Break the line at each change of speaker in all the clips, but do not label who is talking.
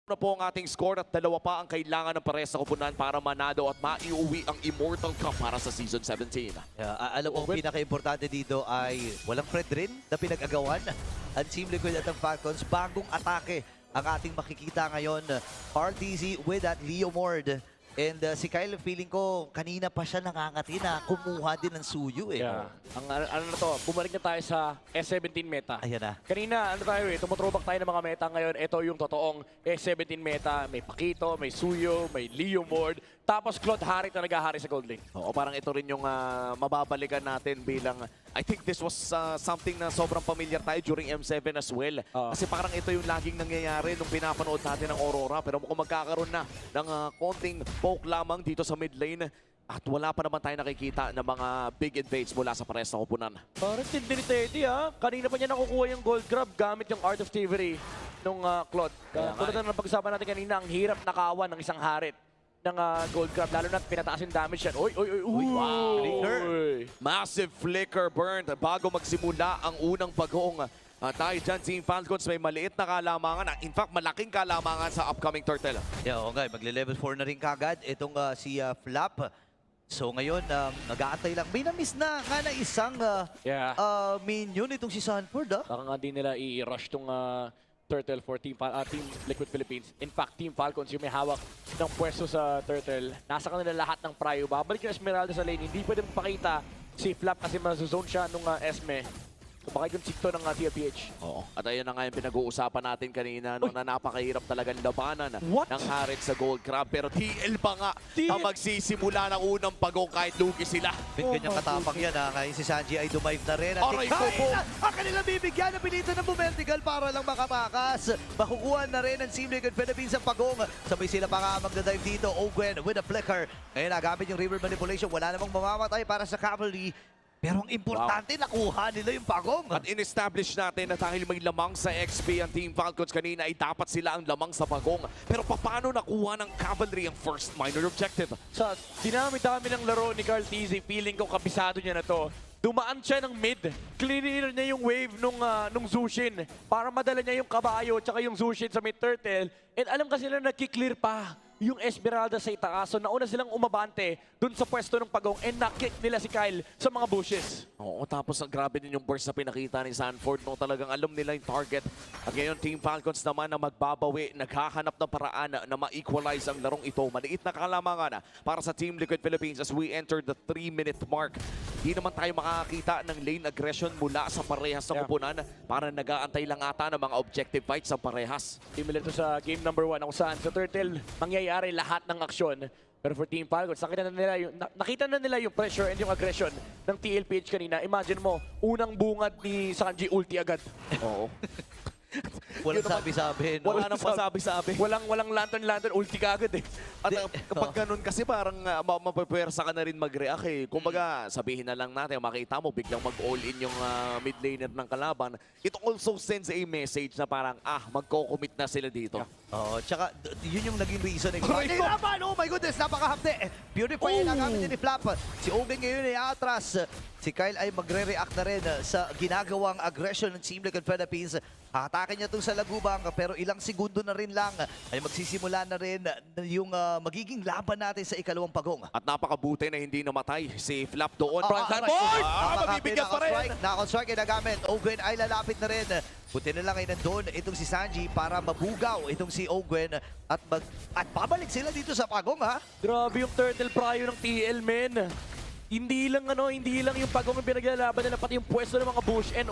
Na po ang ating score at dalawa pa ang kailangan ng pares sa kupunan para manado at maiuwi ang Immortal Cup para sa Season 17.
Alam mo, ang pinaka-importante dito ay walang Fred rin na pinag-agawan. Ang Team Liquid at ang Falcons, bagong atake ang ating makikita ngayon. RTZ with that Leo Mord. And si Kyle, feeling ko, kanina pa siya nangangati na kumuha din ng suyo eh.
Yeah. Ang ano na to, bumalik na tayo sa S17 meta.
Ayan na.
Kanina, ano tayo tumuthrowback tayo ng mga meta ngayon. Ito yung totoong S17 meta. May Pakito, may Suyo, may Leo Mord. Tapos Claude Harit na naghahari sa Gold Lane.
Oo, parang ito rin yung mababalikan natin bilang, I think this was something na sobrang familiar tayo during M7 as well. Kasi parang ito yung laging nangyayari nung pinapanood natin ng Aurora. Pero mukhang magkakaroon na ng konting poke lamang dito sa mid lane. At wala pa naman tayo nakikita ng mga big invades mula sa pares na kupunan.
Parang tindi ni Teddy ha. Kanina pa niya nakukuha yung gold grab gamit yung Art of Thievery nung Claude. Tulad na napag-usapan natin kanina, ang hirap nakawan ng isang Harit ng gold grab, lalo na pinataas yung damage yan. Uy, wow!
Flicker.
Massive flicker burn bago magsimula ang unang bagong. Tayo dyan, Team Falcons, may maliit na kalamangan. In fact, malaking kalamangan sa upcoming Turtle.
Yeah, okay, magle-level 4 na rin kagad. Itong si Flap. So ngayon, nag-aantay lang. May na-miss na nga na isang minion itong si Sanford.
Baka nga din nila i-rush tong Turtle for Team Liquid Philippines. In fact, Team Falcons yung may hawak ng pwesto sa Turtle. Nasa kanila lahat ng prio. Babalik yung Esmeralda sa lane. Hindi pwede magpakita si Flap kasi mazuzone siya nung Esme. So baka yung sikto ng TLPH.
Oo. At ayun na nga yung pinag-uusapan natin kanina no, na napakahirap talagang labanan ng Harit sa Gold Crab. Pero TL pa nga ang magsisimula ng unang pagong kahit lugi sila.
Ganyang katapang yan ha. Ngayon si Sanji ay dumive na rin. At
Aray ko po!
ang kanilang bibigyan ng pilitan ng Bumentigal para lang makapakas. Makukuha na rin ang Team Liquid Philippines ang pagong. Sabay sila pa nga magdadive dito. Ogwen with a flicker. Ngayon nagamit yung river manipulation. Wala namang mamamatay para sa cavalry. Pero ang importante, nakuha nila yung pagong.
At in-establish natin na dahil may lamang sa XP ang Team Falcons kanina ay dapat sila ang lamang sa bagong. Pero paano nakuha ng Cavalry ang first minor objective?
Sa dinami-dami ng laro ni Carl TZ, feeling ko kabisado niya na to. Dumaan siya ng mid. Clear niya yung wave nung Zushin para madala niya yung kabayo at yung Zushin sa mid turtle. And alam kasi nila nagki-clear pa yung Esmeralda sa itaas. So nauna silang umabante dun sa pwesto ng pagong and na-kick nila si Kyle sa mga bushes.
Oo, tapos ang grabe din yung burst na pinakita ni Sanford. No, talagang alam nila yung target. At ngayon, Team Falcons naman na magbabawi, naghahanap ng paraan na ma-equalize ang larong ito. Maliit na kalamangan para sa Team Liquid Philippines as we enter the 3-minute mark. Hindi naman tayo makakita ng lane aggression mula sa parehas ng kupunan para nag-aantay lang ata ng mga objective fights sa parehas.
Similar to sa game number 1 kung saan sa Turtle mangyayari lahat ng aksyon. Pero for Team Falcons, nakita na nila yung pressure and yung aggression ng TLPH kanina. Imagine mo, unang bungad ni Sanji ulti agad.
Oo.
Walang sabi-sabi. No?
Wala nang pasabi-sabi.
Walang lantern, ulti ka agad eh.
At kapag ganun kasi parang mapapwersa ka na rin mag-react eh. Kumbaga, sabihin na lang natin, makita mo, biglang mag-all-in yung mid laner ng kalaban. It also sends a message na parang, magko-commit na sila dito.
Oo, tsaka yun yung naging reason. Oh my goodness, napakahapde. Purify na gamit ni Flap. Si Ogen ngayon ay atras. Si Kyle ay magre-react na rin sa ginagawang aggression ng Team Liquid Philippines. Hatake niya itong sa lagubang pero ilang segundo na rin lang ay magsisimula na rin yung magiging laban natin sa ikalawang pagong.
At napakabuti na hindi namatay si Flap doon.
Mabibigyan pa rin! Naka-strike ay nagamit. Ogwen ay lalapit na rin. Buti na lang ay nandun itong si Sanji para mabugaw itong si Ogwen at babalik sila dito sa pagong ha.
Grabe yung turtle prayo ng TL, men. Hindi lang yung pagong yung pinaglalaban nila, pati yung pwesto ng mga bush and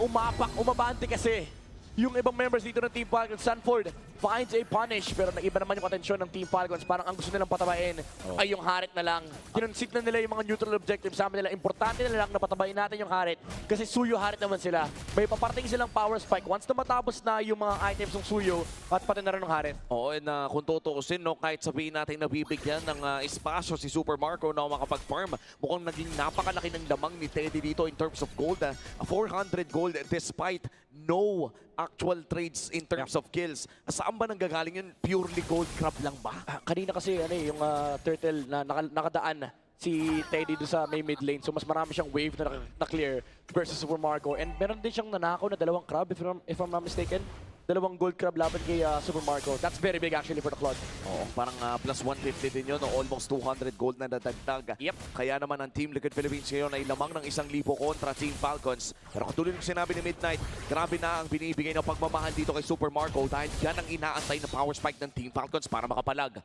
umabante kasi. Yung ibang members dito ng Team Falcons, Sanford finds a punish pero nag-iba naman yung atensyon ng Team Falcons. Parang ang gusto nilang patabain ay yung Harit na lang. Kinonsit na nila yung mga neutral objectives. Sabi nila, importante na lang na patabain natin yung Harit kasi Suyo Harit naman sila. May paparting silang power spike. Once na matapos na yung mga items ng Suyo at pati na rin ng Harit.
Oo, and kung tutuusin, no, kahit sabihin natin nabibigyan ng espasyo si Super Marco na makapag-farm, mukhang naging napakalaki ng lamang ni Teddy dito in terms of gold. 400 gold despite no actual trades in terms of kills. Saan ba nanggagaling yun? Purely gold crab lang ba?
Kanina kasi yung turtle na nakadaan si Teddy doon sa may mid lane. So mas marami siyang wave na clear versus Super Marco. And meron din siyang nanakaw na dalawang crab if I'm not mistaken. Dalawang gold crab laban kay Super Marco. That's very big actually for the Cloud.
Oo, parang plus 150 din yun, no? Almost 200 gold na nadagdag.
Yep.
Kaya naman ang Team Liquid Philippines ngayon ay lamang ng 1,000 kontra Team Falcons. Pero katulad ng sinabi ni Midnight, grabe na ang binibigay ng pagmamahal dito kay Super Marco dahil yan ang inaantay na power spike ng Team Falcons para makapalag.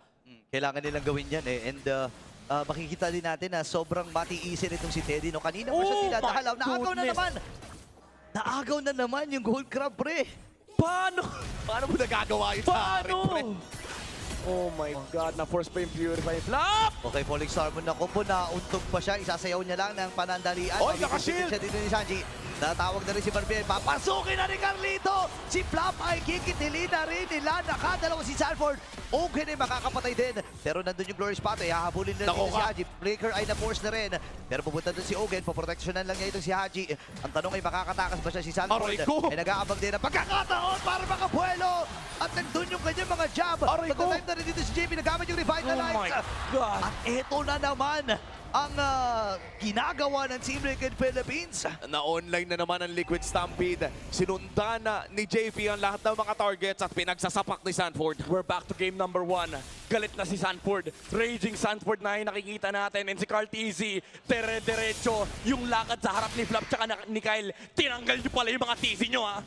Kailangan nilang gawin yan eh. And makikita din natin na sobrang matiisin itong si Teddy. No, kanina pa siya
Oh
tinatahalaw.
my
Naagaw na
goodness.
naman! Naagaw na naman yung gold crab, pre!
Paano?
Paano mo nagagawa yun sa akin, pre?
Paano? Oh my God, na-force pa yung Purify Flap!
Okay, Falling Star mo na po na untog pa siya. Isasayaw niya lang ng panandalian.
Oy,
Mabibigyan
nakashield!
siya dito ni Sanji. Natawag na rin si Barbier. Papasukin na ni Carlito! Si Flap ay kikitilin na rin nila. Nakadalawa si Sanford. Okay na makakapatay din. Pero nandun yung Glory Spot. Hahabulin na
Nako
dito si
ka.
Haji. Breaker ay na-force na rin. Pero pupunta doon si Ogen. Poproteksyonan lang niya itong si Haji. Ang tanong ay makakatakas ba siya si Sanford?
Aray ko!
Ay nag-aabang din ang pagkakataon para makabuelo. At nandun yung kanyang mga jab.
Aray ko!
Pagka-time na rin dito si JP. Nagamit yung Revitalize.
Oh my God!
At eto na naman ang ginagawa ng Team Liquid Philippines.
Na-online na naman ang Liquid Stampede. Sinundan na ni JP ang lahat ng mga targets at pinagsasapak ni Sanford.
We're back to game number 1. Galit na si Sanford. Raging Sanford na yung nakikita natin. And si Carl TZ, dire-diretso yung lakad sa harap ni Flap tsaka ni Kyle. Tinanggal nyo pala yung mga TZ nyo, ha?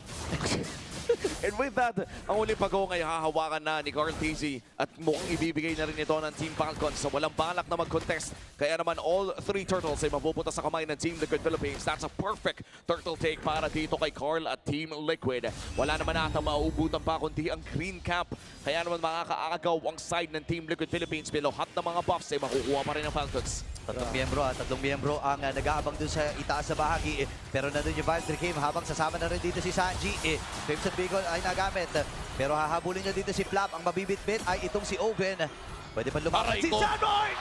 And with that, ang uling pag-go ay hahawakan na ni Carl TZ at mukhang ibibigay na rin ito ng Team Falcons sa walang balak na mag-contest. Kaya naman all 3 turtles ay mapupunta sa kamay ng Team Liquid Philippines. That's a perfect turtle take para dito kay Carl at Team Liquid. Wala naman ata mauubutan pa kundi ang green cap. Kaya naman makakaagaw ang side ng Team Liquid Philippines. Pero lahat ng mga buffs ay makukuha pa rin ng Falcons.
Tatlong miyembro ang nag-aabang dun sa itaas sa bahagi. Pero nandun yung Valkyrie Game habang sasama na rin dito si Sanji. Crimson Beacon ay nagamit. Pero hahabulin niya dito si Flap. Ang mabibit-bit ay itong si Owen. Pwede pa lumaban
Aray
si
ko.
Sanford!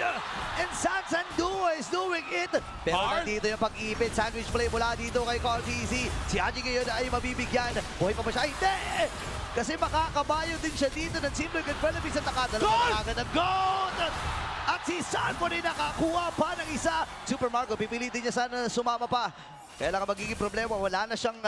And Sansanduo is doing it! Pero
Hard.
nandito yung pag-ipit. Sandwich play mula dito kay Carl TZ. Si Haji ngayon ay mabibigyan. Buhay pa ba siya? Hindi! Kasi makakabayo din siya dito ng Team Liquid Philippines at nakadalawa
Goal!
na agad ng goal! At si Sanford ay nakakuha pa ng isa. Super Marco, pipilitin niya sana na sumama pa. Kaya lang ang magiging problema, wala na siyang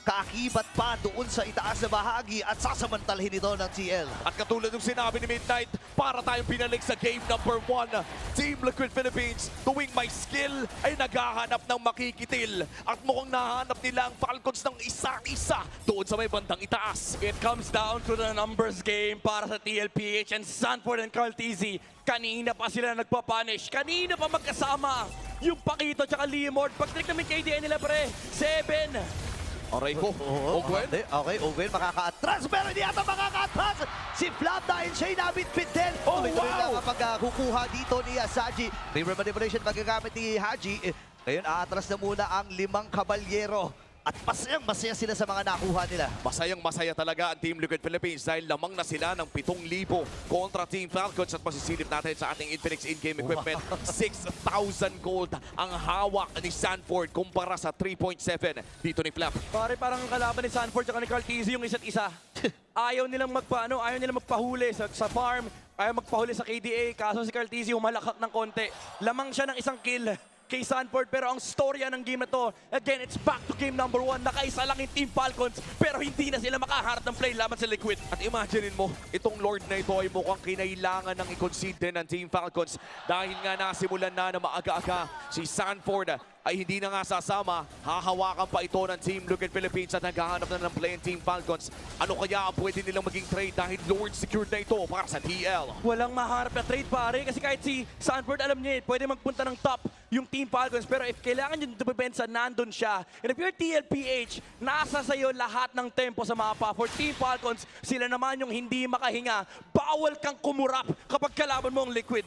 kaakibat pa doon sa itaas na bahagi at sasamantalahin ito ng TL.
At katulad ng sinabi ni Midnight, para tayong pinalik sa game number 1. Team Liquid Philippines, tuwing may skill ay naghahanap ng makikitil. At mukhang nahanap nila ang Falcons ng isa-isa doon sa may bandang itaas.
It comes down to the numbers game para sa TLPH and Sanford and Carl TZ. Kanina pa sila nagpapunish. Kanina pa magkasama yung Pakito tsaka Leomord. Pag-trick namin KDN nila, pre. 7.
Aray ko. Ogwen?
Okay, Owen makaka-atras pero hindi ata makaka-atras. Si Flap dahil siya'y nabit-bit din.
Oh,
Tuloy-tuloy
wow!
lang ang pagkukuha dito ni Saji. River Manipulation magagamit ni Haji. Ngayon, aatras na muna ang 5 kabalyero. At masayang-masaya sila sa mga nakuha nila.
Masayang-masaya talaga ang Team Liquid Philippines dahil lamang na sila ng 7,000 kontra Team Falcons at masisilip natin sa ating Infinix in-game equipment. 6,000 gold ang hawak ni Sanford kumpara sa 3.7 dito ni Flap.
Pare, parang ang kalaban ni Sanford at ni Carl TZ yung isa't isa. Ayaw nilang magpahuli sa farm, ayaw magpahuli sa KDA, kaso si Carl TZ humalakak ng konti. Lamang siya ng isang kill kay Sanford, pero ang storya ng game na to, again, it's back to game number 1. Nakaisa lang yung Team Falcons, pero hindi na sila makaharap ng play laban sa Liquid.
At imaginein mo, itong Lord na ito ay mukhang kinailangan ng i-concede din ng Team Falcons dahil nga nasimulan na maaga-aga si Sanford ay hindi na nga sasama. Hahawakan pa ito ng Team Liquid Philippines at naghahanap na ng play ng Team Falcons. Ano kaya ang pwede nilang maging trade dahil Lord secured na ito para sa TL?
Walang maharap na trade, pare, kasi kahit si Sanford, alam niya, pwede magpunta ng top yung Team Falcons, pero if kailangan yung depensa, nandun siya. And if you're TLPH, nasa sa'yo lahat ng tempo sa mapa. For Team Falcons, sila naman yung hindi makahinga. Bawal kang kumurap kapag kalaban mo ang Liquid.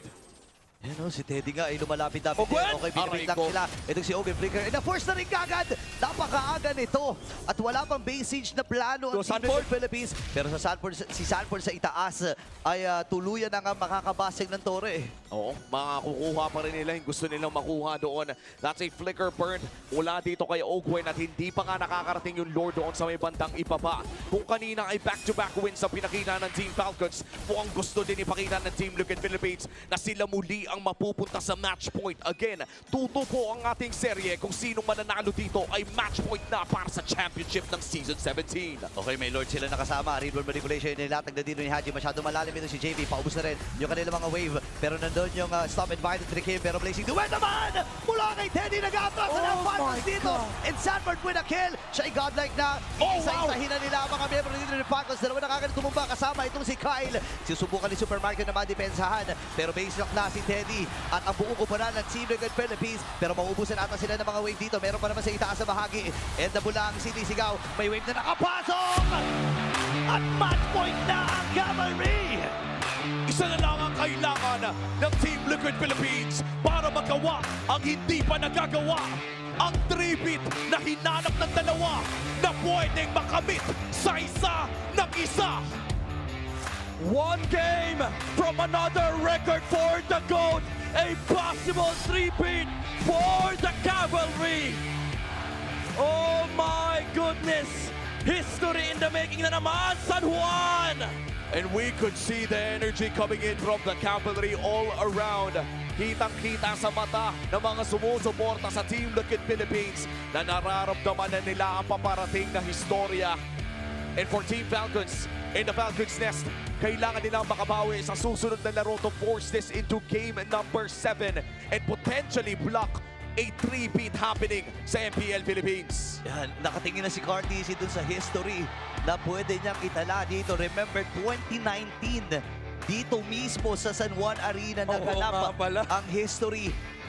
Yan o, si Teddy nga ay lumalapit-lapit din.
Owen!
Okay, binibig lang
Aray ko.
sila. Itong si Owen Flicker. And na-force na rin kagad. Napakaaga nito. At wala pang base siege na plano ang
So,
Team
Sanford?
Liquid Philippines. Pero sa Sanford, si Sanford sa itaas ay tuluyan na nga makakabasing ng tore.
Oo, makakukuha pa rin nila yung gusto nilang makuha doon. That's a flicker burn mula dito kay Ogwen at hindi pa nga nakakarating yung Lord doon sa may bandang ibaba. Kung kanina ay back-to-back wins sa pinakita ng Team Falcons, mukhang gusto din ipakita ng Team Liquid Philippines na sila muli ang ang mapupunta sa match point. Again, tuto po ang ating serye kung sinong mananalo dito ay match point na para sa championship ng Season 17.
Okay, may Lord sila nakasama. Readward manipulation, nilatag na dito ni Haji. Masyado malalim ito si JV. Paubos na rin yung kanilang mga wave. Pero nandun yung stop and bind trick him. Pero Blazing Duet naman! Mula kay Teddy, nag-atras na ng Falcons dito. And Sanford with a kill. Siya ay godlike na. Isa-isahin na nila ang mga miyembro dito ni Falcons. Dalawa na kagad tumumba kasama itong si Kyle. Susubukan ni Supermarket na madepensahan. Pero base lock na si Teddy. At ang buong kupanan ng Team Liquid Philippines. Pero maubusan ata sila ng mga wave dito. Meron pa naman sa itaas na bahagi. And nabulang sinisigaw. May wave na nakapasok! At match point na ang Cavalry!
Isa na lang ang kailangan ng Team Liquid Philippines para magawa ang hindi pa nagagawa. Ang 3-beat na hinanap ng dalawa na pwedeng makamit sa isa ng isa.
One game from another record for the GOAT. A possible 3-beat for the Cavalry. Oh my goodness. History in the making na naman, San Juan.
And we could see the energy coming in from the Cavalry all around. Kitang-kita sa mata ng mga sumusuporta sa Team Liquid Philippines na nararamdaman na nila ang paparating na historya. And for Team Falcons, in the Falcons Nest, kailangan nilang makabawi sa susunod na laro to force this into game number 7 and potentially block a 3-beat happening sa MPL Philippines.
Yan, nakatingin na si Cartesi dun sa history na pwede niyang itala dito. Remember, 2019, dito mismo sa San Juan Arena
Oo nga
naganap
pala.
ang history